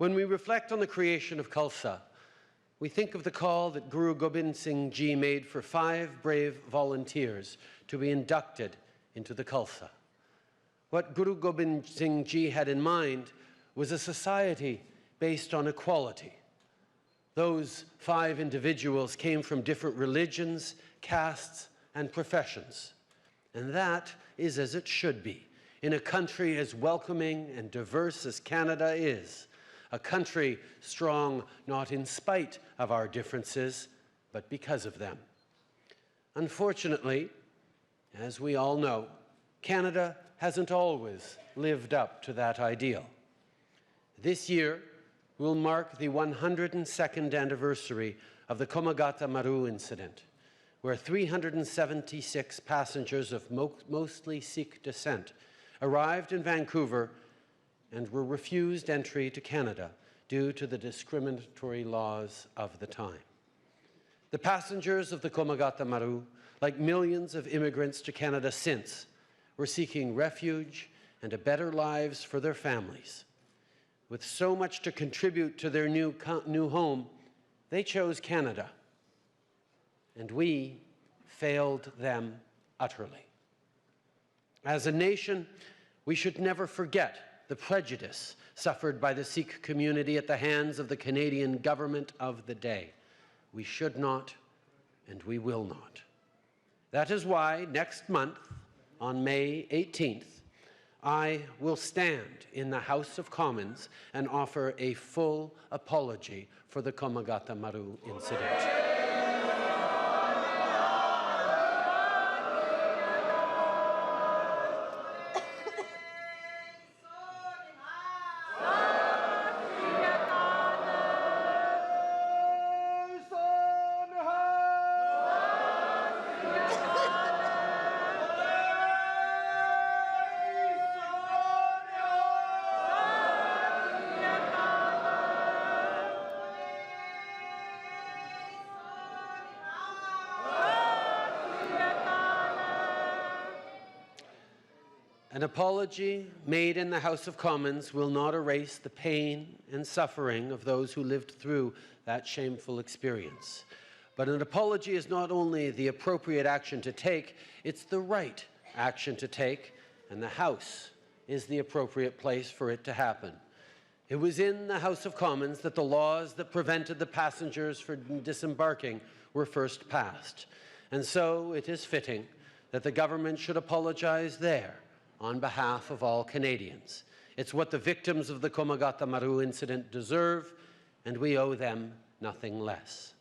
When we reflect on the creation of Khalsa, we think of the call that Guru Gobind Singh Ji made for 5 brave volunteers to be inducted into the Khalsa. What Guru Gobind Singh Ji had in mind was a society based on equality. Those 5 individuals came from different religions, castes, and professions. And that is as it should be, in a country as welcoming and diverse as Canada is, a country strong not in spite of our differences, but because of them. Unfortunately, as we all know, Canada hasn't always lived up to that ideal. This year will mark the 102nd anniversary of the Komagata Maru incident, where 376 passengers of mostly Sikh descent arrived in Vancouver and were refused entry to Canada due to the discriminatory laws of the time. The passengers of the Komagata Maru, like millions of immigrants to Canada since, were seeking refuge and a better lives for their families. With so much to contribute to their new home, they chose Canada, and we failed them utterly. As a nation, we should never forget the prejudice suffered by the Sikh community at the hands of the Canadian government of the day. We should not, and we will not. That is why next month, on May 18th, I will stand in the House of Commons and offer a full apology for the Komagata Maru incident. An apology made in the House of Commons will not erase the pain and suffering of those who lived through that shameful experience. But an apology is not only the appropriate action to take, it's the right action to take, and the House is the appropriate place for it to happen. It was in the House of Commons that the laws that prevented the passengers from disembarking were first passed. And so it is fitting that the government should apologize there on behalf of all Canadians. It's what the victims of the Komagata Maru incident deserve, and we owe them nothing less.